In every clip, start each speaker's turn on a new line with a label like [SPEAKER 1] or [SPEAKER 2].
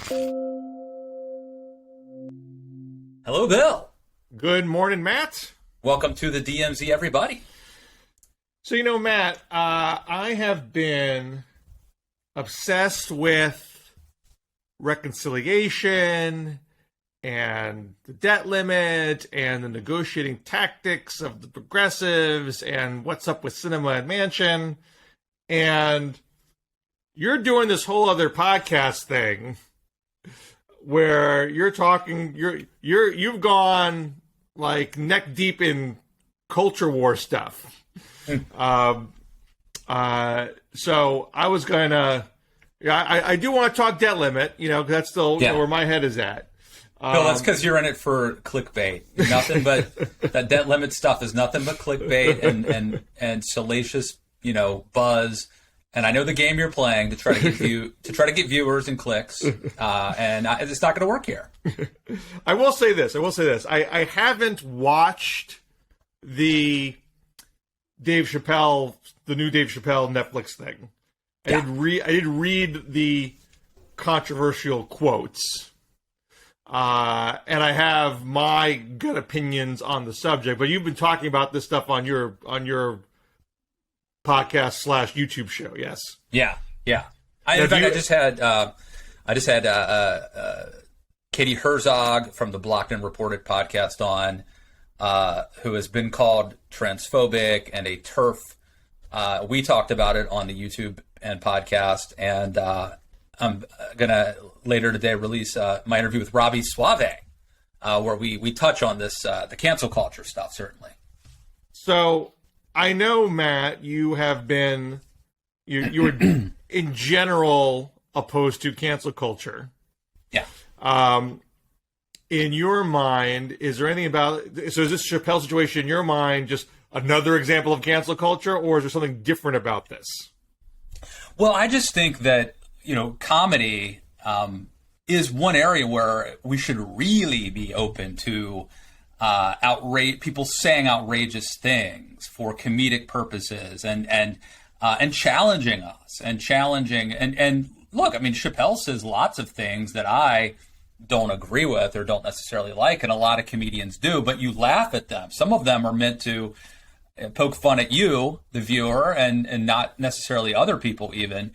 [SPEAKER 1] Hello, Bill.
[SPEAKER 2] Good morning, Matt.
[SPEAKER 1] Welcome to the DMZ, everybody.
[SPEAKER 2] So, Matt, I have been obsessed with reconciliation and the debt limit and the negotiating tactics of the progressives and what's up with Cinema and Manchin. And you're doing this whole other podcast thing where you're talking, you've gone like neck deep in culture war stuff. So I was gonna, I do want to talk debt limit, that's still where my head is at.
[SPEAKER 1] Bill, that's because you're in it for clickbait. Nothing but that debt limit stuff is nothing but clickbait and salacious, buzz. And I know the game you're playing to try to get viewers and clicks, and it's not going to work here.
[SPEAKER 2] I will say this. I haven't watched the new Dave Chappelle Netflix thing. I did read the controversial quotes, and I have my good opinions on the subject. But you've been talking about this stuff on your podcast / YouTube show, yes?
[SPEAKER 1] Yeah. I just had Katie Herzog from the Blocked and Reported podcast on, who has been called transphobic and a TERF. We talked about it on the YouTube and podcast, and I'm gonna later today release my interview with Robbie Suave, where we touch on this the cancel culture stuff, certainly. So
[SPEAKER 2] I know, Matt, you have been, you were in general opposed to cancel culture.
[SPEAKER 1] Yeah.
[SPEAKER 2] In your mind, is there anything about, so is this Chappelle situation in your mind just another example of cancel culture, or is there something different about this?
[SPEAKER 1] Well, I just think that, comedy is one area where we should really be open to people saying outrageous things for comedic purposes and challenging us and look, I mean, Chappelle says lots of things that I don't agree with or don't necessarily like, and a lot of comedians do, but you laugh at them. Some of them are meant to poke fun at you, the viewer, and not necessarily other people even.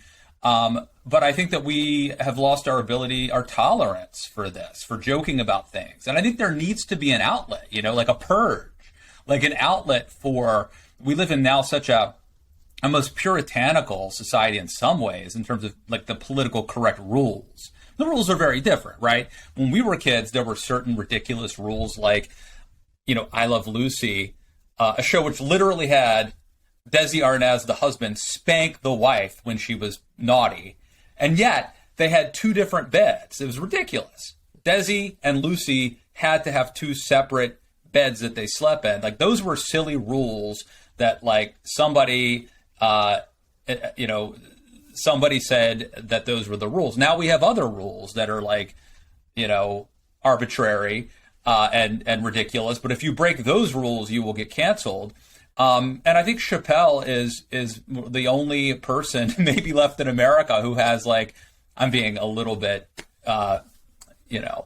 [SPEAKER 1] But I think that we have lost our tolerance for this, for joking about things. And I think there needs to be an outlet, like a purge, like an outlet we live in now such a most puritanical society in some ways in terms of like the political correct rules. The rules are very different, right? When we were kids, there were certain ridiculous rules like, I Love Lucy, a show which literally had Desi Arnaz, the husband, spank the wife when she was naughty. And yet they had two different beds. It was ridiculous. Desi and Lucy had to have two separate beds that they slept in. Like, those were silly rules that, like, somebody said that those were the rules. Now we have other rules that are like, arbitrary and ridiculous. But if you break those rules, you will get canceled. And I think Chappelle is the only person maybe left in America who has, like, I'm being a little bit,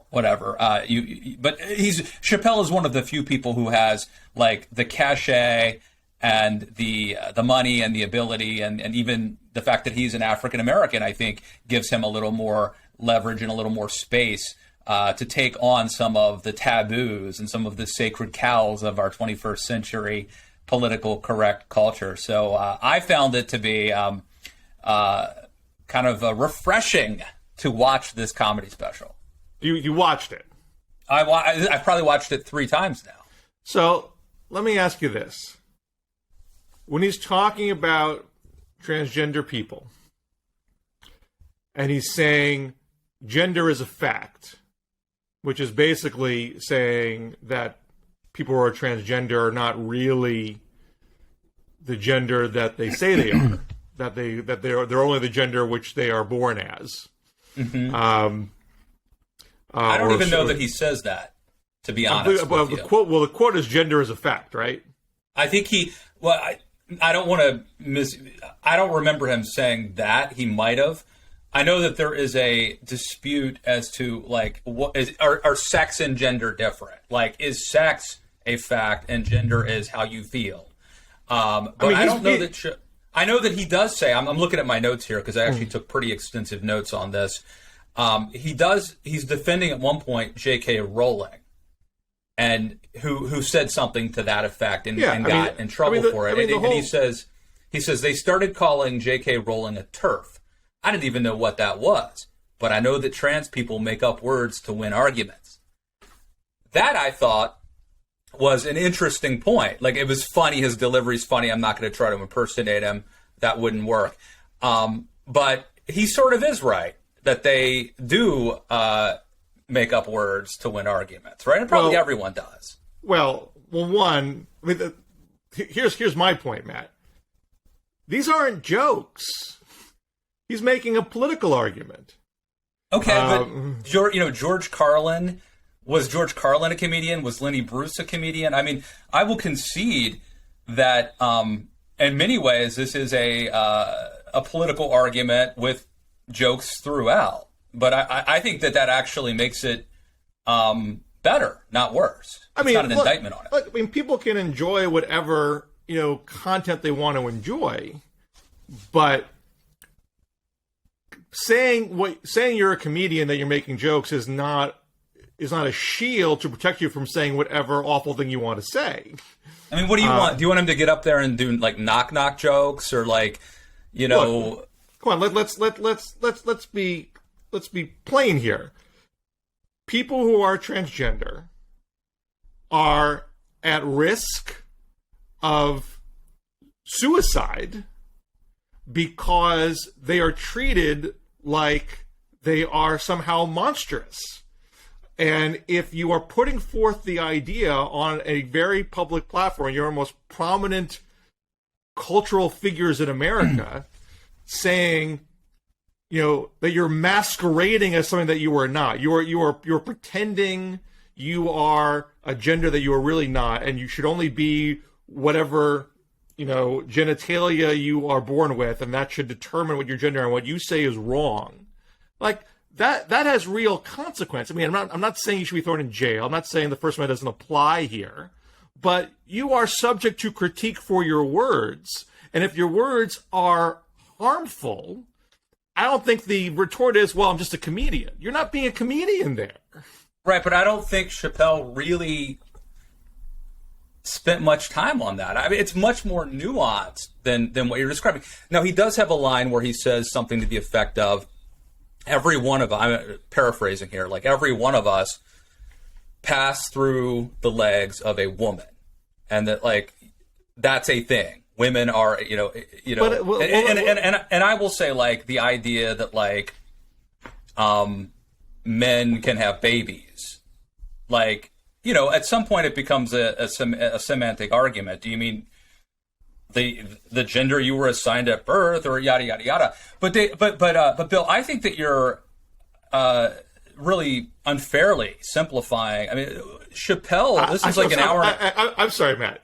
[SPEAKER 1] whatever. But Chappelle is one of the few people who has, like, the cachet and the money and the ability and even the fact that he's an African American, I think, gives him a little more leverage and a little more space to take on some of the taboos and some of the sacred cows of our 21st century political correct culture. So I found it to be kind of refreshing to watch this comedy special.
[SPEAKER 2] You watched it?
[SPEAKER 1] I've probably watched it 3 times now.
[SPEAKER 2] So let me ask you this. When he's talking about transgender people, and he's saying gender is a fact, which is basically saying that people who are transgender are not really the gender that they say they are, they're only the gender which they are born as.
[SPEAKER 1] Mm-hmm. I don't even know that he says that, to be honest.
[SPEAKER 2] The quote is gender is a fact, right?
[SPEAKER 1] I think I don't want to I don't remember him saying that. He might have. I know that there is a dispute as to like are sex and gender different? Like, is sex a fact and gender is how you feel? But I don't know that. I know that he does say. I'm looking at my notes here because I actually took pretty extensive notes on this. He's defending at one point J.K. Rowling, and who said something to that effect and got in trouble for it. And he says they started calling J.K. Rowling a TERF. I didn't even know what that was, but I know that trans people make up words to win arguments. That, I thought, was an interesting point. Like, it was funny. His delivery's funny. I'm not going to try to impersonate him. That wouldn't work. But he sort of is right that they do make up words to win arguments, right? And probably everyone does.
[SPEAKER 2] Well, one, I mean, here's my point, Matt. These aren't jokes. He's making a political argument.
[SPEAKER 1] Okay, but George Carlin, was George Carlin a comedian? Was Lenny Bruce a comedian? I mean, I will concede that in many ways this is a political argument with jokes throughout. But I think that actually makes it better, not worse. It's not an indictment on it.
[SPEAKER 2] Look, I mean, people can enjoy whatever content they want to enjoy, but saying you're a comedian, that you're making jokes is not a shield to protect you from saying whatever awful thing you want to say.
[SPEAKER 1] I mean, what do you want? Do you want him to get up there and do like knock jokes or like,
[SPEAKER 2] Look, come on, let's be plain here. People who are transgender are at risk of suicide because they are treated like they are somehow monstrous. And if you are putting forth the idea on a very public platform, you're our most prominent cultural figures in America, saying, that you're masquerading as something that you are not. You're pretending you are a gender that you are really not, and you should only be whatever genitalia you are born with, and that should determine what your gender and what you say is wrong. Like that has real consequence. I mean, I'm not saying you should be thrown in jail. I'm not saying the First Amendment doesn't apply here, but you are subject to critique for your words. And if your words are harmful, I don't think the retort is, well, I'm just a comedian. You're not being a comedian there.
[SPEAKER 1] Right, but I don't think Chappelle really spent much time on that. I mean, it's much more nuanced than what you're describing. Now, he does have a line where he says something to the effect of, I'm paraphrasing here, like every one of us pass through the legs of a woman, and that like that's a thing. Women are, and I will say like the idea that like men can have babies, like at some point it becomes a semantic argument. Do you mean the gender you were assigned at birth, or yada yada yada? But Bill, I think that you're really unfairly simplifying. I mean, Chappelle. This is like an hour.
[SPEAKER 2] I'm sorry, Matt.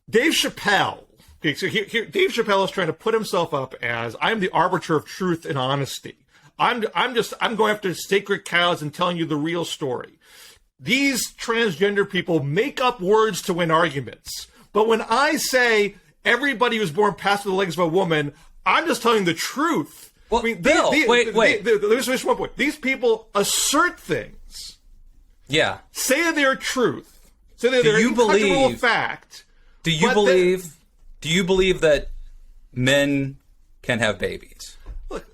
[SPEAKER 2] Dave Chappelle. Okay, so here, Dave Chappelle is trying to put himself up as I'm the arbiter of truth and honesty. I'm going after sacred cows and telling you the real story. These transgender people make up words to win arguments. But when I say everybody who's born past the legs of a woman, I'm just telling the truth.
[SPEAKER 1] Well, I mean, Bill, wait.
[SPEAKER 2] There's just one point. These people assert things.
[SPEAKER 1] Yeah.
[SPEAKER 2] Say they're truth. Say they're incontrovertible fact.
[SPEAKER 1] Do you believe that men can have babies?
[SPEAKER 2] Look,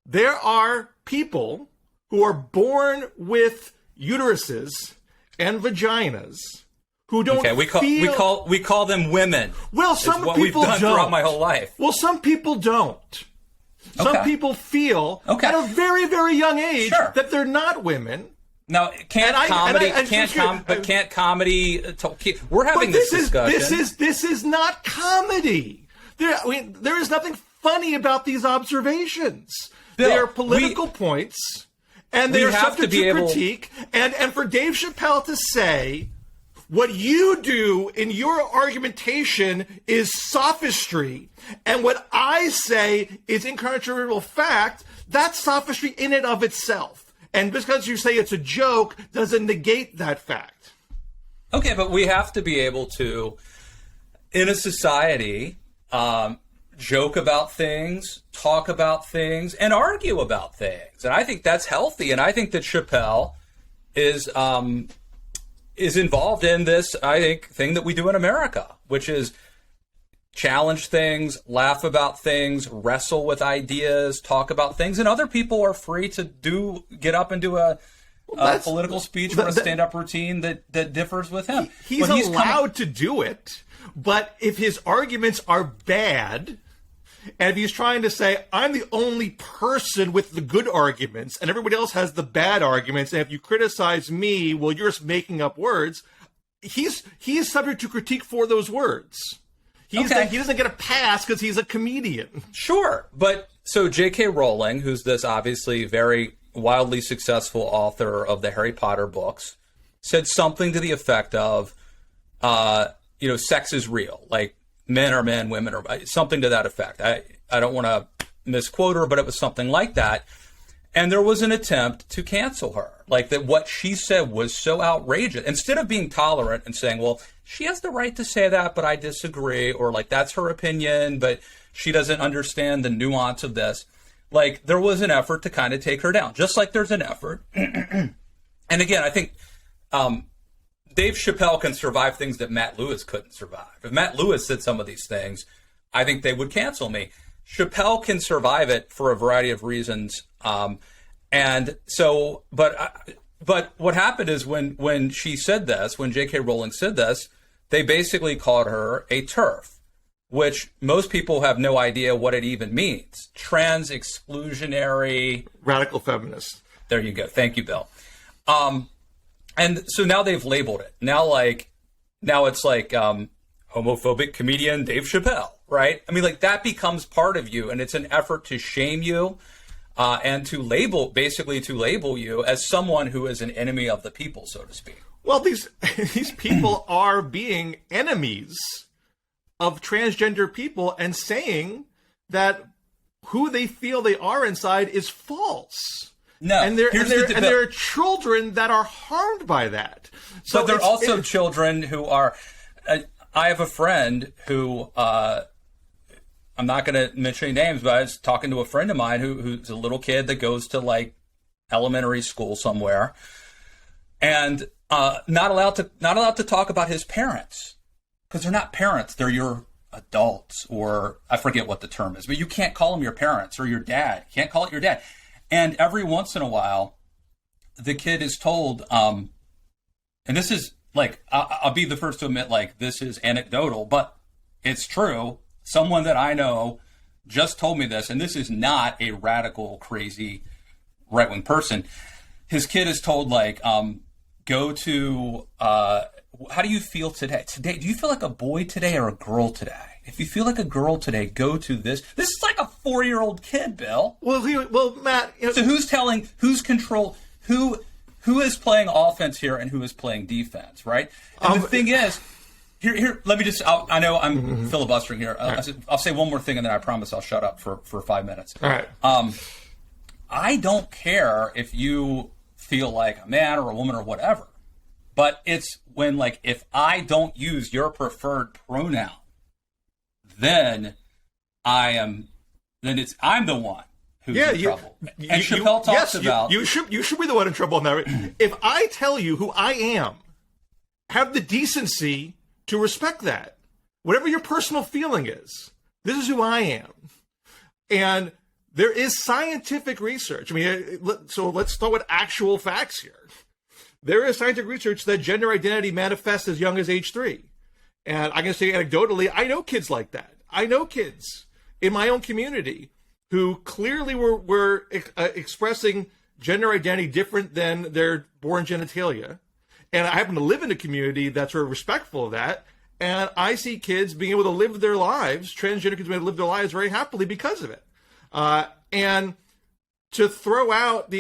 [SPEAKER 2] there are people who are born with uteruses and vaginas who don't feel...
[SPEAKER 1] we call them women.
[SPEAKER 2] Well, some people
[SPEAKER 1] we've done
[SPEAKER 2] don't.
[SPEAKER 1] Throughout my whole life.
[SPEAKER 2] Well, some people don't. Some people feel at a very, very young age that they're not women.
[SPEAKER 1] Now, can't comedy? We're having this discussion.
[SPEAKER 2] This is not comedy. There is nothing funny about these observations. Bill, they are political points, and they are subject to critique. And for Dave Chappelle to say, What you do in your argumentation is sophistry. And what I say is incontrovertible fact. That's sophistry in and of itself. And because you say it's a joke doesn't negate that fact.
[SPEAKER 1] Okay, but we have to be able to, in a society, joke about things, talk about things, and argue about things. And I think that's healthy. And I think that Chappelle is involved in this, I think, thing that we do in America, which is challenge things, laugh about things, wrestle with ideas, talk about things. And other people are free to get up and do a political speech or a stand-up routine that differs with him.
[SPEAKER 2] He's allowed to do it, but if his arguments are bad, and if he's trying to say, I'm the only person with the good arguments, and everybody else has the bad arguments, and if you criticize me, well, you're just making up words, he is subject to critique for those words. He doesn't get a pass because he's a comedian.
[SPEAKER 1] Sure, but so J.K. Rowling, who's this obviously very wildly successful author of the Harry Potter books, said something to the effect of, sex is real. Like, men are men, women are something to that effect. I don't want to misquote her, but it was something like that. And there was an attempt to cancel her. Like that what she said was so outrageous. Instead of being tolerant and saying, well, she has the right to say that, but I disagree, or like that's her opinion, but she doesn't understand the nuance of this. Like there was an effort to kind of take her down, just like there's an effort. And again, I think Dave Chappelle can survive things that Matt Lewis couldn't survive. If Matt Lewis said some of these things, I think they would cancel me. Chappelle can survive it for a variety of reasons. And so, but what happened is when she said this, when J.K. Rowling said this, they basically called her a TERF, which most people have no idea what it even means. Trans exclusionary.
[SPEAKER 2] Radical feminist.
[SPEAKER 1] There you go. Thank you, Bill. And so now they've labeled it. Now it's like homophobic comedian Dave Chappelle, right? I mean, like that becomes part of you, and it's an effort to shame you and to label you as someone who is an enemy of the people, so to speak.
[SPEAKER 2] Well, these people are being enemies of transgender people and saying that who they feel they are inside is false.
[SPEAKER 1] No,
[SPEAKER 2] and there are children that are harmed by that. So
[SPEAKER 1] but there are also children who are. I have a friend who I'm not going to mention any names, but I was talking to a friend of mine who's a little kid that goes to like elementary school somewhere, and not allowed to talk about his parents because they're not parents; they're your adults, or I forget what the term is, but you can't call them your parents or your dad. You can't call it your dad. And every once in a while, the kid is told, and this is like, I'll be the first to admit, like, this is anecdotal, but it's true. Someone that I know just told me this, and this is not a radical, crazy right-wing person. His kid is told, like, go to, how do you feel today? Today, do you feel like a boy today or a girl today? If you feel like a girl today, go to this. This is like a 4-year-old kid, Bill.
[SPEAKER 2] Well, Matt.
[SPEAKER 1] So who's control? Who is playing offense here and who is playing defense, right? And the thing is, here. Let me just. I know I'm filibustering here. I'll say one more thing, and then I promise I'll shut up for 5 minutes.
[SPEAKER 2] All right.
[SPEAKER 1] I don't care if you feel like a man or a woman or whatever, but it's when like if I don't use your preferred pronoun, then I'm the one who's in trouble. And Chappelle talks about
[SPEAKER 2] you should be the one in trouble in that. If I tell you who I am, have the decency to respect that. Whatever your personal feeling is, this is who I am. And there is scientific research. I mean, so let's start with actual facts here. There is scientific research that gender identity manifests as young as age 3. And I can say anecdotally, I know kids like that. I know kids in my own community who clearly were expressing gender identity different than their born genitalia. And I happen to live in a community that's very respectful of that. And I see kids being able to live their lives, transgender kids being able to live their lives very happily because of it. And to throw out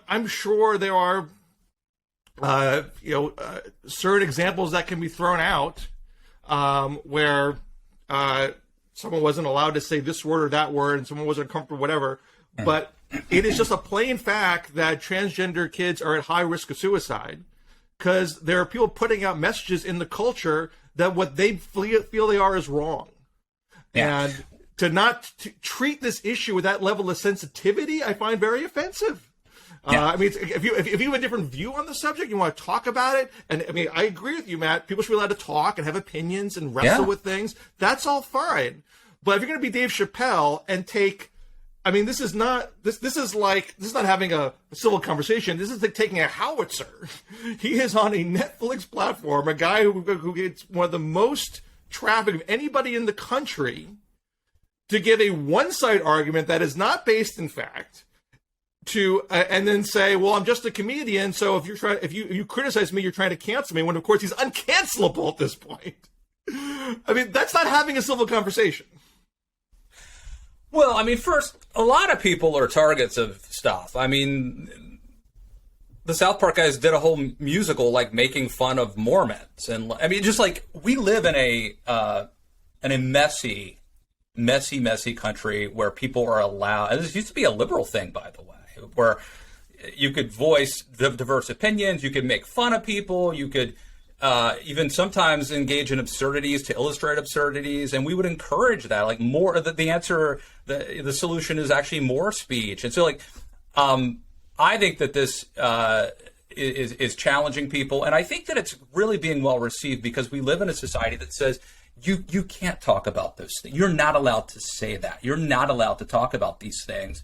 [SPEAKER 2] I'm sure there are certain examples that can be thrown out where someone wasn't allowed to say this word or that word, and someone wasn't comfortable, whatever. But it is just a plain fact that transgender kids are at high risk of suicide because there are people putting out messages in the culture that what they feel they are is wrong. Yeah. And to not treat this issue with that level of sensitivity, I find very offensive. Yeah. I mean, if you have a different view on the subject, you want to talk about it. And I mean, I agree with you, Matt. People should be allowed to talk and have opinions and wrestle with things. That's all fine. But if you're going to be Dave Chappelle and take, I mean, this is not having a civil conversation. This is like taking a howitzer. He is on a Netflix platform, a guy who gets one of the most traffic of anybody in the country, to give a one-side argument that is not based in fact. And then say, well, I'm just a comedian, so if you criticize me, you're trying to cancel me, when of course he's uncancelable at this point. I mean, that's not having a civil conversation.
[SPEAKER 3] Well, I mean, first, a lot of people are targets of stuff. I mean, the South Park guys did a whole musical like making fun of Mormons, and I mean, just like we live in a messy country where people are allowed. And this used to be a liberal thing, by the way, where you could voice diverse opinions, you could make fun of people, you could even sometimes engage in absurdities to illustrate absurdities, and we would encourage that. Like more, the answer, the solution is actually more speech. And so, like, I think that this is challenging people, and I think that it's really being well received because we live in a society that says you can't talk about those things. You're not allowed to say that. You're not allowed to talk about these things.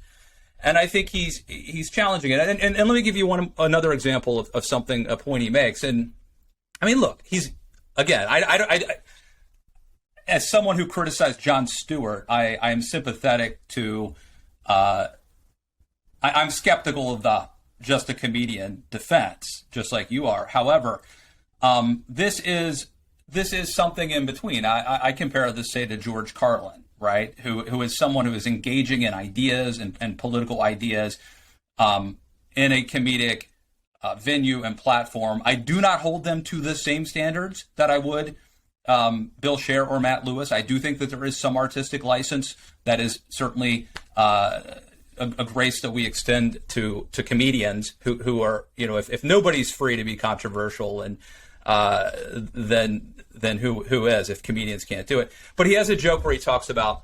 [SPEAKER 3] And I think he's challenging it. And let me give you another example of something, a point he makes. And I mean, look, he's, again, I as someone who criticized Jon Stewart, I am sympathetic to, I'm skeptical of the just a comedian defense, just like you are. However, this is something in between. I compare this, say, to George Carlin, right? Who is someone who is engaging in ideas and political ideas in a comedic venue and platform. I do not hold them to the same standards that I would Bill Scher or Matt Lewis. I do think that there is some artistic license that is certainly a grace that we extend to comedians who are, you know, if nobody's free to be controversial, and then who is, if comedians can't do it. But he has a joke where he talks about,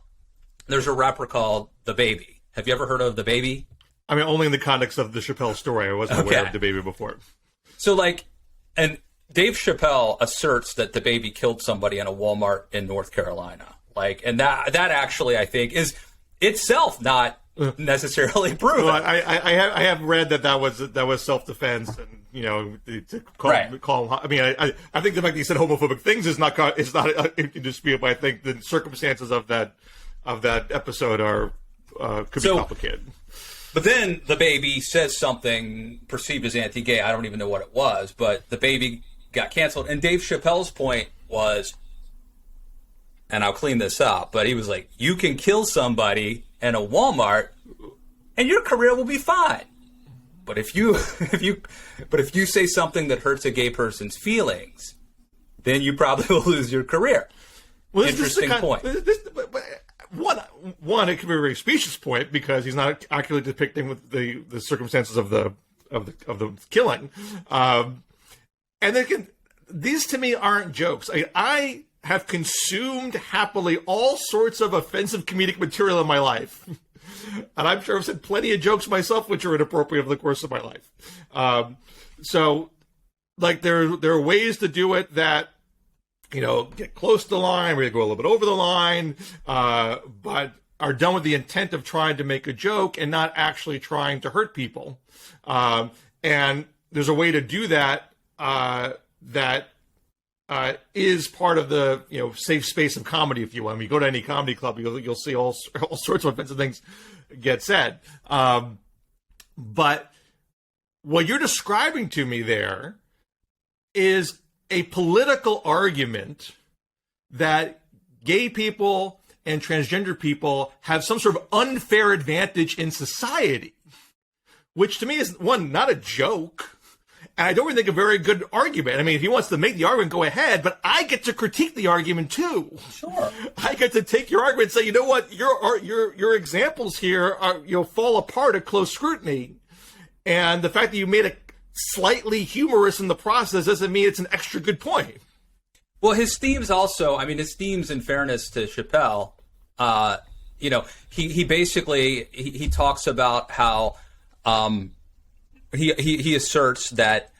[SPEAKER 3] there's a rapper called The Baby. Have you ever heard of The Baby?
[SPEAKER 2] I mean, only in the context of the Chappelle story. I wasn't aware of The Baby before.
[SPEAKER 3] So, like, and Dave Chappelle asserts that The Baby killed somebody in a Walmart in North Carolina. Like, and that actually, I think, is itself not necessarily proven.
[SPEAKER 2] Well, I have read that was self-defense, and you know, to call. I mean, I think the fact that he said homophobic things is not in dispute, but I think the circumstances of that episode could be complicated.
[SPEAKER 3] But then The Baby says something perceived as anti-gay. I don't even know what it was, but The Baby got canceled. And Dave Chappelle's point was, and I'll clean this up, but he was like, you can kill somebody in a Walmart and your career will be fine. But if you say something that hurts a gay person's feelings, then you probably will lose your career.
[SPEAKER 2] Well,
[SPEAKER 3] interesting point.
[SPEAKER 2] One, it could be a very specious point because he's not accurately depicting with the circumstances of the killing. And these to me aren't jokes. I have consumed happily all sorts of offensive comedic material in my life. And I'm sure I've said plenty of jokes myself which are inappropriate over the course of my life. So, like, there are ways to do it that, you know, get close to the line, where you go a little bit over the line, but are done with the intent of trying to make a joke and not actually trying to hurt people. And there's a way to do that that is part of the, you know, safe space of comedy, if you will. I mean, you go to any comedy club, you'll see all sorts of offensive things get said. But what you're describing to me there is a political argument that gay people and transgender people have some sort of unfair advantage in society, which to me is, one, not a joke, And I don't really think a very good argument. I mean, if he wants to make the argument, go ahead, but I get to critique the argument too.
[SPEAKER 1] Sure.
[SPEAKER 2] I get to take your argument and say, you know what, your examples here are, fall apart at close scrutiny. And the fact that you made it slightly humorous in the process doesn't mean it's an extra good point.
[SPEAKER 3] Well, his themes also, his themes, in fairness to Chappelle, he basically, he talks about how, he asserts that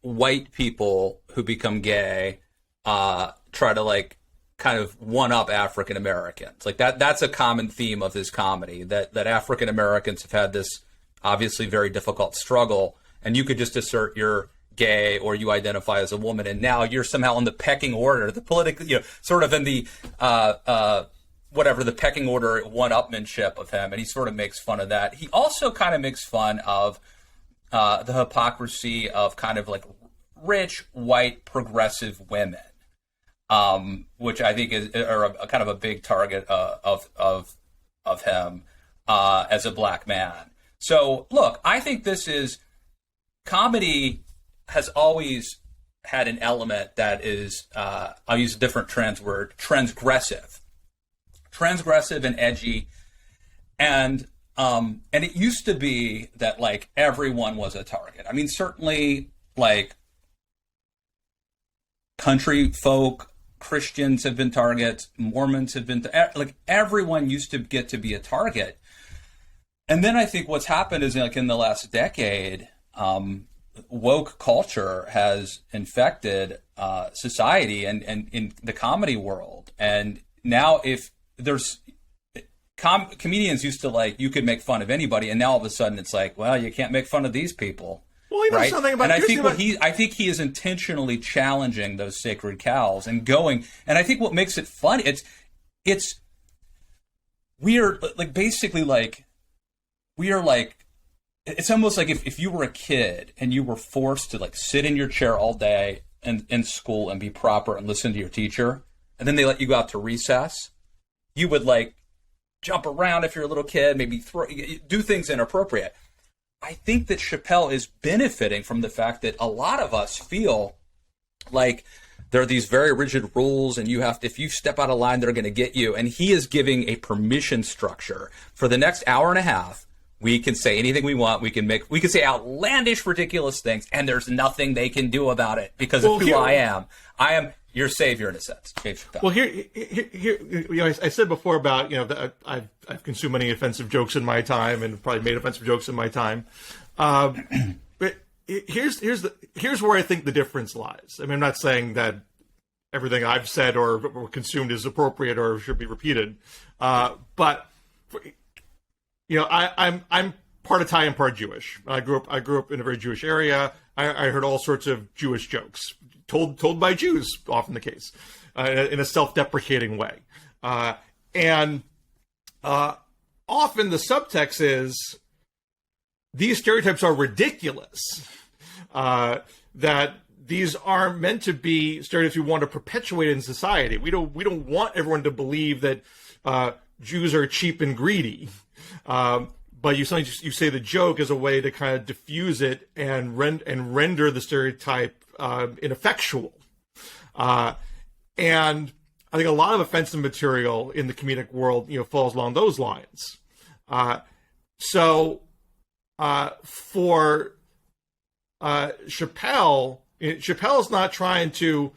[SPEAKER 3] white people who become gay try to like kind of one up African Americans. Like that's a common theme of his comedy, that African Americans have had this obviously very difficult struggle, and you could just assert you're gay or you identify as a woman, and now you're somehow in the pecking order, the political, sort of in the the pecking order one-upmanship of him, and he sort of makes fun of that. He also kind of makes fun of the hypocrisy of kind of like rich, white, progressive women, which I think are a kind of a big target of him as a black man. So, look, I think this is comedy has always had an element that is, I'll use a different word, transgressive and edgy. And it used to be that like everyone was a target. I mean, certainly like country folk, Christians have been targets, Mormons have been, like everyone used to get to be a target. And then I think what's happened is like in the last decade, woke culture has infected society and in the comedy world. And now if there's comedians used to like, you could make fun of anybody. And now all of a sudden it's like, well, you can't make fun of these people.
[SPEAKER 2] Well, you know
[SPEAKER 3] right?
[SPEAKER 2] something about,
[SPEAKER 3] and I think he is intentionally challenging those sacred cows and going, and I think what makes it funny, it's weird. Like basically like, we are like, it's almost like if you were a kid and you were forced to like sit in your chair all day and in school and be proper and listen to your teacher, and then they let you go out to recess, you would like jump around if you're a little kid, maybe do things inappropriate. I think that Chappelle is benefiting from the fact that a lot of us feel like there are these very rigid rules and you have to, if you step out of line, they're going to get you. And he is giving a permission structure for the next hour and a half. We can say anything we want. We can say outlandish, ridiculous things, and there's nothing they can do about it because of who I am. I am your savior in a sense, Dave Chappelle.
[SPEAKER 2] Well, here, I said before about I've consumed many offensive jokes in my time and probably made offensive jokes in my time, but here's where I think the difference lies. I mean, I'm not saying that everything I've said or consumed is appropriate or should be repeated, but. I'm part Italian, part Jewish. I grew up in a very Jewish area. I heard all sorts of Jewish jokes told by Jews, often the case, in a self-deprecating way. And often the subtext is these stereotypes are ridiculous. That these are meant to be stereotypes we want to perpetuate in society. We don't want everyone to believe that Jews are cheap and greedy. But you say the joke as a way to kind of diffuse it and render the stereotype ineffectual. And I think a lot of offensive material in the comedic world, falls along those lines. So for Chappelle's not trying to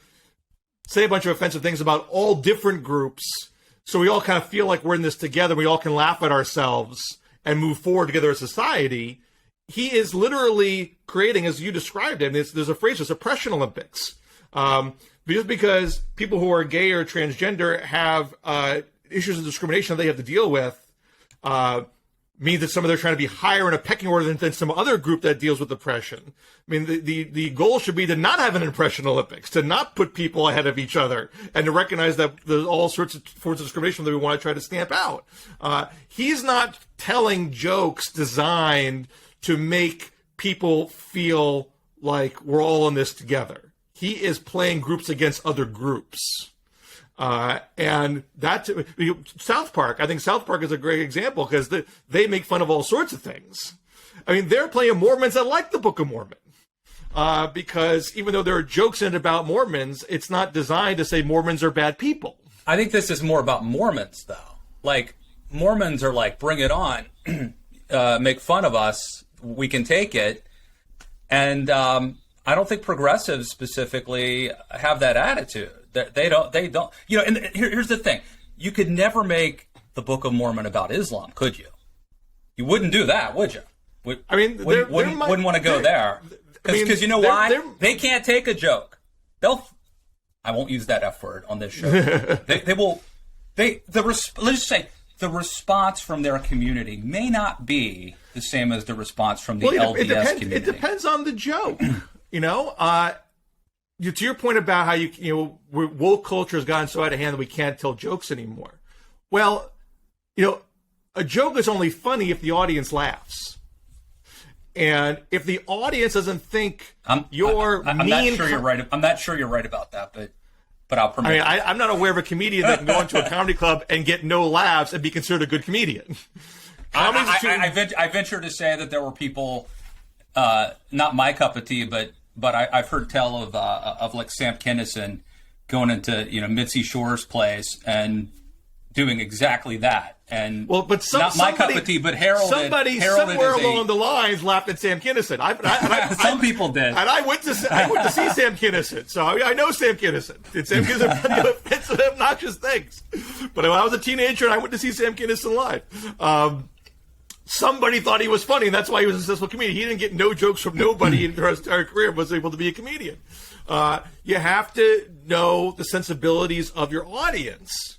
[SPEAKER 2] say a bunch of offensive things about all different groups, so we all kind of feel like we're in this together. We all can laugh at ourselves and move forward together as society. He is literally creating, as you described it, there's a phrase, it's oppression Olympics. Just because people who are gay or transgender have issues of discrimination that they have to deal with, means that some of them are trying to be higher in a pecking order than some other group that deals with oppression. I mean, the goal should be to not have an oppression Olympics, to not put people ahead of each other, and to recognize that there's all sorts of forms of discrimination that we want to try to stamp out. He's not telling jokes designed to make people feel like we're all in this together. He is playing groups against other groups. And that, South Park, I think South Park is a great example because they make fun of all sorts of things. I mean, they're playing Mormons that like the Book of Mormon. because even though there are jokes in it about Mormons, it's not designed to say Mormons are bad people.
[SPEAKER 3] I think this is more about Mormons, though. Like, Mormons are like, bring it on, make fun of us, we can take it. And I don't think progressives specifically have that attitude. They don't. You know, and here's the thing: you could never make the Book of Mormon about Islam, could you? You wouldn't do that, would you? Wouldn't want to go there because you know why? They can't take a joke. I won't use that F word on this show. They will. Let's just say the response from their community may not be the same as the response from the LDS community.
[SPEAKER 2] It depends on the joke. You know, to your point about how woke culture has gotten so out of hand that we can't tell jokes anymore. Well, you know, a joke is only funny if the audience laughs, and if the audience doesn't think you're mean.
[SPEAKER 1] I'm not sure you're right. I'm not sure you're right about that, but I'll permit.
[SPEAKER 2] I mean, I'm not aware of a comedian that can go into a comedy club and get no laughs and be considered a good comedian.
[SPEAKER 1] I venture to say that there were people, not my cup of tea, but I've heard tell of like Sam Kinison going into Mitzi Shore's place and doing exactly that. And
[SPEAKER 2] but
[SPEAKER 1] not my cup of tea, but
[SPEAKER 2] somebody somewhere along the lines laughed at Sam Kinison.
[SPEAKER 1] Some people did,
[SPEAKER 2] and I went to see Sam Kinison, so I know Sam Kinison. Did Sam Kinison do offensive, obnoxious things? But when I was a teenager and I went to see Sam Kinison live, somebody thought he was funny, and that's why he was a successful comedian. He didn't get no jokes from nobody in his entire career, was able to be a comedian. You have to know the sensibilities of your audience.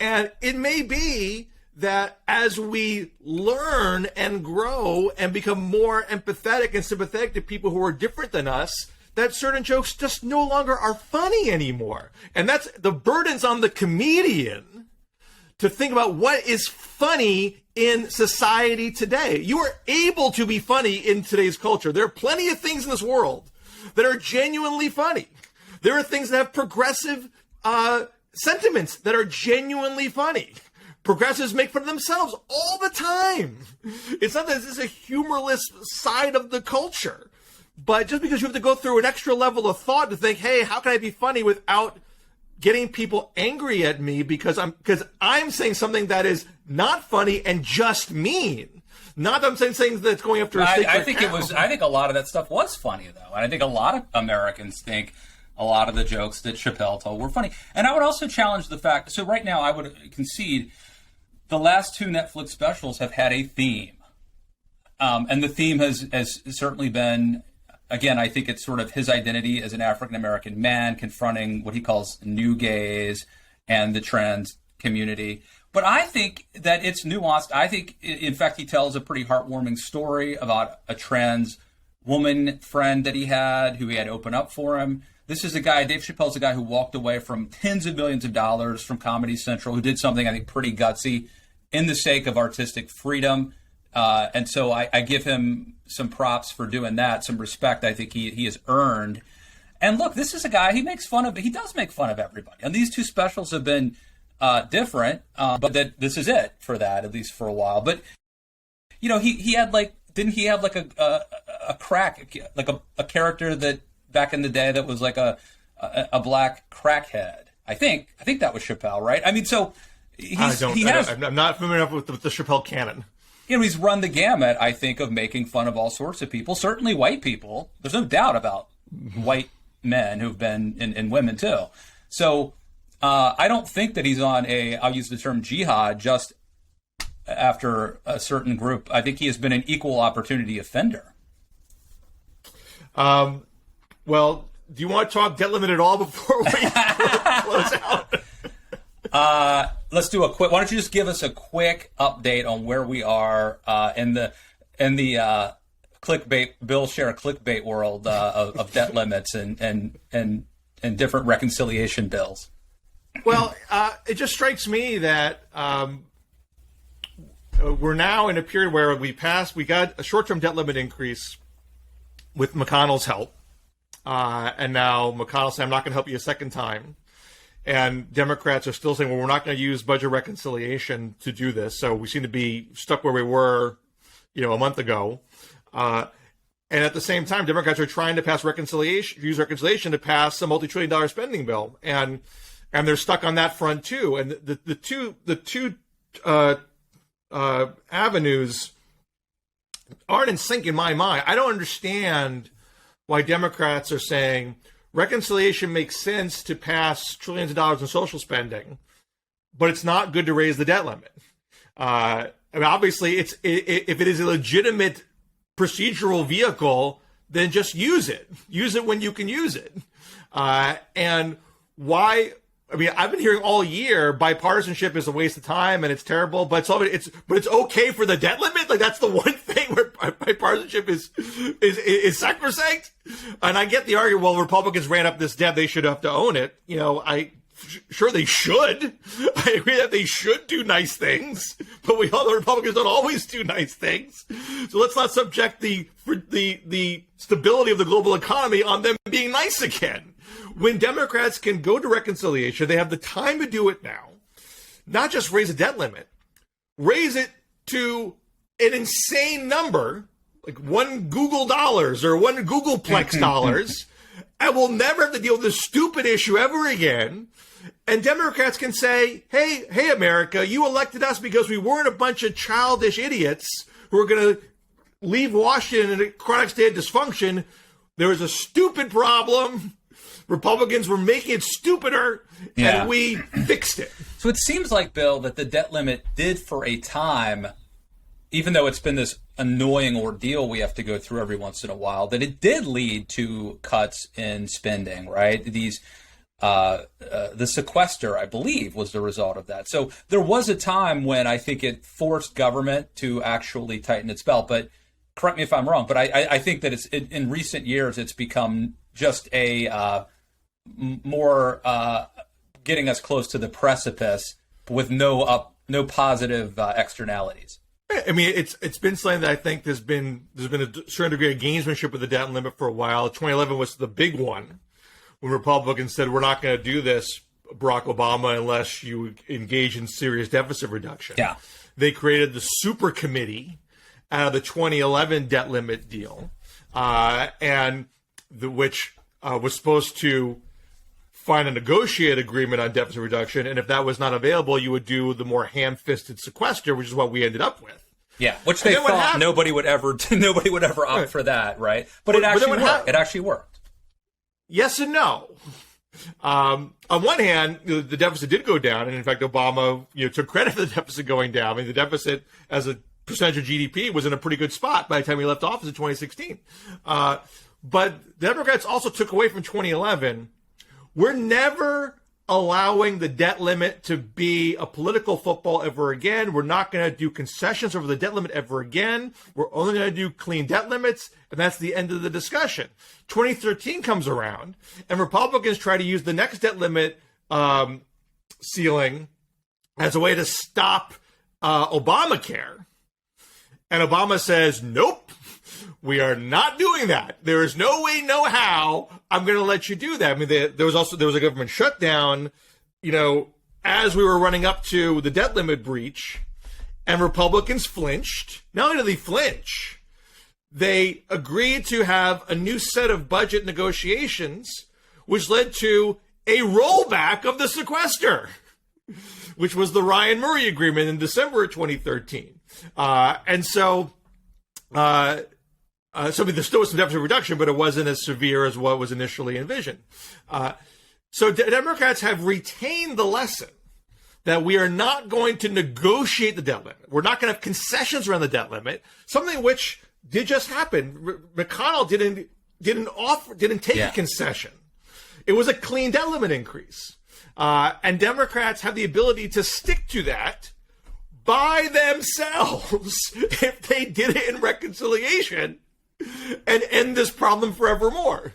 [SPEAKER 2] And it may be that as we learn and grow and become more empathetic and sympathetic to people who are different than us, that certain jokes just no longer are funny anymore. And that's the burden's on the comedian to think about what is funny in society today. You are able to be funny in today's culture. There are plenty of things in this world that are genuinely funny. There are things that have progressive sentiments that are genuinely funny. Progressives make fun of themselves all the time. It's not that this is a humorless side of the culture, but just because you have to go through an extra level of thought to think, hey, how can I be funny without getting people angry at me because I'm saying something that is not funny and just mean. Not that I'm saying things that's going after a sacred
[SPEAKER 1] I think
[SPEAKER 2] cow.
[SPEAKER 1] I think a lot of that stuff was funny though. And I think a lot of Americans think a lot of the jokes that Chappelle told were funny. And I would also challenge the fact, so right now I would concede the last two Netflix specials have had a theme. And the theme has certainly been, again, I think it's sort of his identity as an African-American man confronting what he calls new gays and the trans community. But I think that it's nuanced. I think, in fact, he tells a pretty heartwarming story about a trans woman friend that he had who he had open up for him. This is a guy, Dave Chappelle's a guy who walked away from tens of millions of dollars from Comedy Central, who did something I think pretty gutsy in the sake of artistic freedom. And so I give him some props for doing that, some respect I think he has earned. And look, this is a guy, he does make fun of everybody. And these two specials have been different, but this is it for that, at least for a while. But, he had didn't he have like a crack, like a character that back in the day that was like a black crackhead? I think that was Chappelle, right? I mean, so I'm
[SPEAKER 2] not familiar enough with the Chappelle canon.
[SPEAKER 1] He's run the gamut, I think, of making fun of all sorts of people, certainly white people. There's no doubt about white men who've been, and women too. So I don't think that he's on I'll use the term jihad just after a certain group. I think he has been an equal opportunity offender.
[SPEAKER 2] Well, do you want to talk debt limit at all before we close out?
[SPEAKER 1] Let's do why don't you just give us a quick update on where we are in the clickbait, Bill Scher clickbait world of debt limits and different reconciliation bills.
[SPEAKER 2] Well, it just strikes me that we're now in a period where we got a short-term debt limit increase with McConnell's help, and now McConnell said, I'm not going to help you a second time. And Democrats are still saying, well, we're not going to use budget reconciliation to do this. So we seem to be stuck where we were, a month ago. And at the same time, Democrats are trying to use reconciliation to pass a multi-trillion-dollar spending bill, and they're stuck on that front too. And the two avenues aren't in sync in my mind. I don't understand why Democrats are saying reconciliation makes sense to pass trillions of dollars in social spending, but it's not good to raise the debt limit. I mean, obviously, if it is a legitimate procedural vehicle, then just use it. Use it when you can use it. And why? I mean, I've been hearing all year bipartisanship is a waste of time and it's terrible, but it's okay for the debt limit. Like, that's the one thing where bipartisanship is sacrosanct. And I get the argument, well, Republicans ran up this debt, they should have to own it. You know, sure they should. I agree that they should do nice things, but we all know Republicans don't always do nice things. So let's not subject the stability of the global economy on them being nice again. When Democrats can go to reconciliation, they have the time to do it now. Not just raise a debt limit, raise it to an insane number, like $1 Google dollars or $1 Googleplex dollars, and we'll never have to deal with this stupid issue ever again. And Democrats can say, hey, America, you elected us because we weren't a bunch of childish idiots who are going to leave Washington in a chronic state of dysfunction. There was a stupid problem. Republicans were making it stupider, and we fixed it.
[SPEAKER 1] So it seems like, Bill, that the debt limit did for a time, even though it's been this annoying ordeal we have to go through every once in a while, that it did lead to cuts in spending, right? These the sequester, I believe, was the result of that. So there was a time when I think it forced government to actually tighten its belt. But correct me if I'm wrong, but I think that in recent years it's become just a more getting us close to the precipice with no positive externalities.
[SPEAKER 2] I mean, it's been something that I think there's been a certain degree of gamesmanship with the debt limit for a while. 2011 was the big one when Republicans said, we're not going to do this, Barack Obama, unless you engage in serious deficit reduction.
[SPEAKER 1] Yeah.
[SPEAKER 2] They created the super committee out of the 2011 debt limit deal, which was supposed to find a negotiated agreement on deficit reduction, and if that was not available, you would do the more ham-fisted sequester, which is what we ended up with.
[SPEAKER 1] Yeah, which they thought nobody would ever opt for that, right? But it actually worked. It actually worked.
[SPEAKER 2] Yes and no. On one hand, the deficit did go down, and in fact, Obama took credit for the deficit going down. I mean, the deficit as a percentage of GDP was in a pretty good spot by the time he left office in 2016. But the Democrats also took away from 2011. We're never allowing the debt limit to be a political football ever again. We're not going to do concessions over the debt limit ever again. We're only going to do clean debt limits, and that's the end of the discussion. 2013 comes around, and Republicans try to use the next debt limit ceiling as a way to stop Obamacare. And Obama says, nope, we are not doing that. There is no way, no how I'm going to let you do that. I mean, there was a government shutdown, as we were running up to the debt limit breach, and Republicans flinched. Not only did they flinch, they agreed to have a new set of budget negotiations, which led to a rollback of the sequester, which was the Ryan Murray agreement in December of 2013. So there still was some deficit reduction, but it wasn't as severe as what was initially envisioned. So Democrats have retained the lesson that we are not going to negotiate the debt limit. We're not going to have concessions around the debt limit, something which did just happen. McConnell didn't take a concession. It was a clean debt limit increase. And Democrats have the ability to stick to that by themselves if they did it in reconciliation and end this problem forevermore.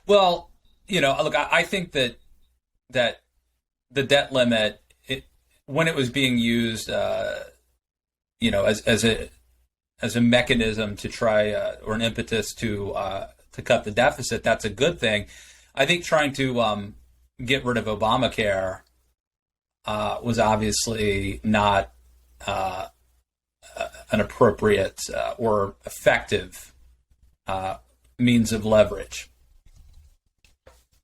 [SPEAKER 1] Well, look, I think that the debt limit, when it was being used, as a mechanism to try or an impetus to cut the deficit, that's a good thing. I think trying to get rid of Obamacare was obviously not an appropriate or effective means of leverage.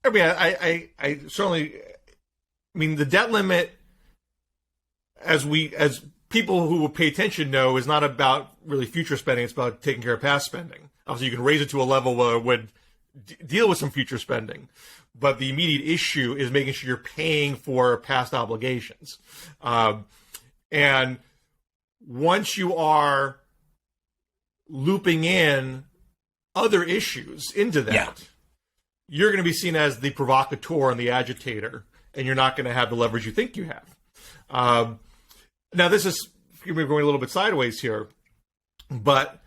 [SPEAKER 2] I mean, I certainly, I mean, the debt limit, as people who will pay attention know, is not about really future spending. It's about taking care of past spending. Obviously, you can raise it to a level where it would deal with some future spending. But the immediate issue is making sure you're paying for past obligations. And once you are looping in other issues into that, you're going to be seen as the provocateur and the agitator, and you're not going to have the leverage you think you have. Now, this is going a little bit sideways here, but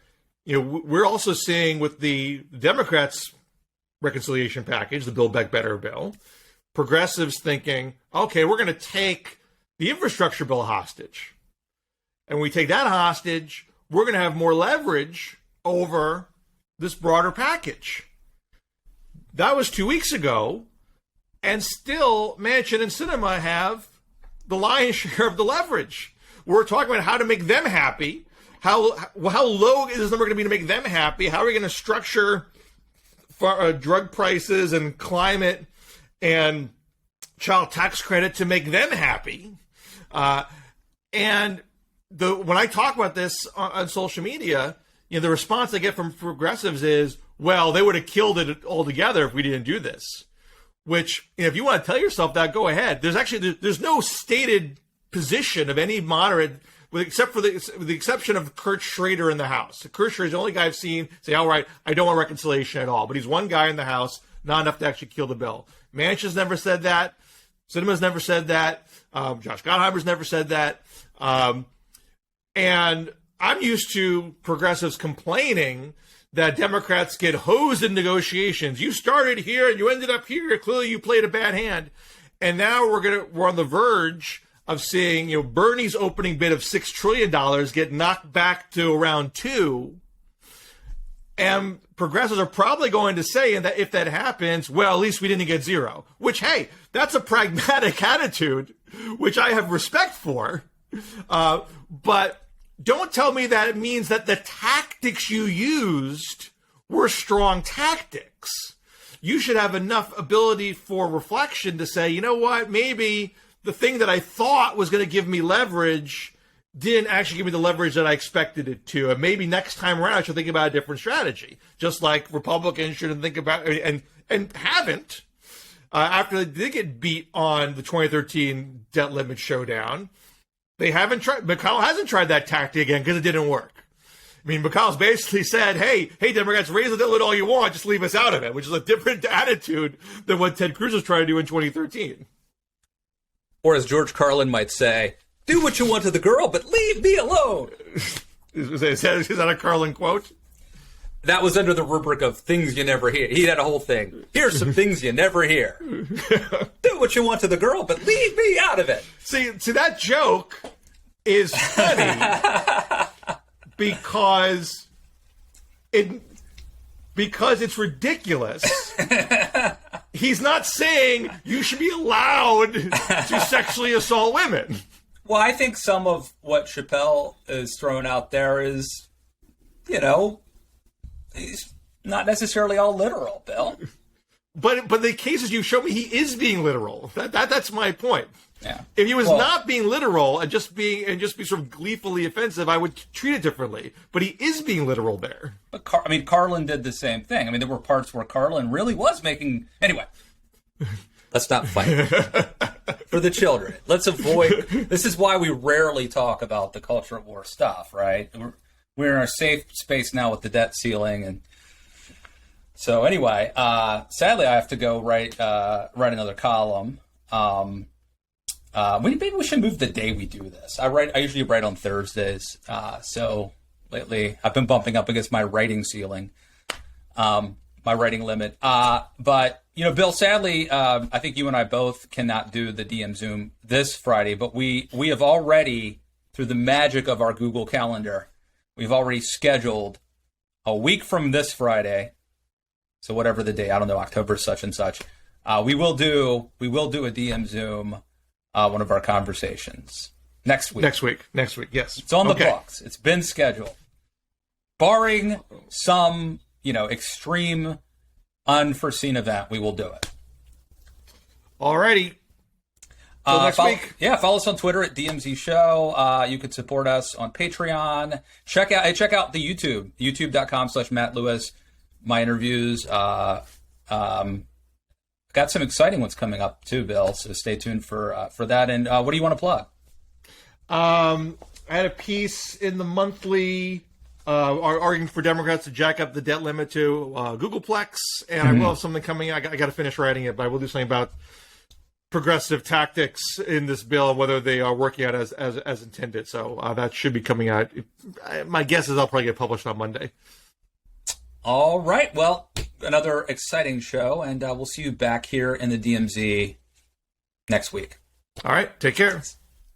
[SPEAKER 2] we're also seeing with the Democrats' reconciliation package, the Build Back Better bill, progressives thinking, okay, we're going to take the infrastructure bill hostage. And when we take that hostage, we're going to have more leverage over this broader package. That was 2 weeks ago, and still Manchin and Sinema have the lion's share of the leverage. We're talking about how to make them happy. How low is this number going to be to make them happy? How are we going to structure drug prices and climate and child tax credit to make them happy? And when I talk about this on social media, the response I get from progressives is, well, they would have killed it altogether if we didn't do this. Which, if you want to tell yourself that, go ahead. There's no stated position of any moderate, except for the exception of Kurt Schrader in the House. Kurt Schrader is the only guy I've seen say, all right, I don't want reconciliation at all. But he's one guy in the House, not enough to actually kill the bill. Manchin's never said that. Sinema's never said that. Josh Gottheimer's never said that. And I'm used to progressives complaining that Democrats get hosed in negotiations. You started here and you ended up here. Clearly you played a bad hand. And now we're on the verge of seeing, Bernie's opening bid of $6 trillion get knocked back to around $2 trillion. And progressives are probably going to say that if that happens, well, at least we didn't get zero. Which, hey, that's a pragmatic attitude, which I have respect for. But don't tell me that it means that the tactics you used were strong tactics. You should have enough ability for reflection to say, you know what, maybe the thing that I thought was going to give me leverage didn't actually give me the leverage that I expected it to. And maybe next time around I should think about a different strategy. Just like Republicans shouldn't think about, and haven't, after they did get beat on the 2013 debt limit showdown. They haven't tried. McConnell hasn't tried that tactic again because it didn't work. I mean, McConnell's basically said, hey, Democrats, raise the debt limit all you want, just leave us out of it, which is a different attitude than what Ted Cruz was trying to do in 2013.
[SPEAKER 3] Or as George Carlin might say, do what you want to the girl, but leave me alone.
[SPEAKER 2] Is that a Carlin quote?
[SPEAKER 3] That was under the rubric of things you never hear. He had a whole thing. Here's some things you never hear. Do what you want to the girl, but leave me out of it.
[SPEAKER 2] See, that joke is funny because it's ridiculous. He's not saying you should be allowed to sexually assault women.
[SPEAKER 1] Well, I think some of what Chappelle is throwing out there is, he's not necessarily all literal, Bill.
[SPEAKER 2] But the cases you show me, he is being literal. That's my point.
[SPEAKER 1] Yeah.
[SPEAKER 2] If he was not being literal and just be sort of gleefully offensive, I would treat it differently. But he is being literal there.
[SPEAKER 1] But Carlin did the same thing. I mean, there were parts where Carlin really was making. Anyway,
[SPEAKER 3] let's not fight for the children. Let's avoid. This is why we rarely talk about the culture of war stuff, right? We're in our safe space now with the debt ceiling, and so anyway, sadly, I have to go write another column. Maybe we should move the day we do this. I usually write on Thursdays, so lately I've been bumping up against my writing ceiling, my writing limit. But Bill, sadly, I think you and I both cannot do the DM Zoom this Friday, but we have already, through the magic of our Google Calendar, we've already scheduled a week from this Friday. So whatever the day, I don't know, October such and such. We will do a DM Zoom, one of our conversations.
[SPEAKER 1] Next week.
[SPEAKER 2] Next week, yes.
[SPEAKER 1] It's on the books. It's been scheduled. Barring some, extreme, unforeseen event, we will do it.
[SPEAKER 2] Alrighty. Till next week.
[SPEAKER 1] Yeah, follow us on Twitter at DMZ Show. You can support us on Patreon. Check out the YouTube, youtube.com/Matt Lewis. My interviews. Got some exciting ones coming up too, Bill. So stay tuned for that. And what do you want to plug?
[SPEAKER 2] I had a piece in the monthly arguing for Democrats to jack up the debt limit to Googleplex, and I will have something coming. I got to finish writing it, but I will do something about progressive tactics in this bill and whether they are working out as intended. So that should be coming out. My guess is I'll probably get published on Monday.
[SPEAKER 1] All right. Well, another exciting show, and we'll see you back here in the DMZ next week.
[SPEAKER 2] All right. Take care.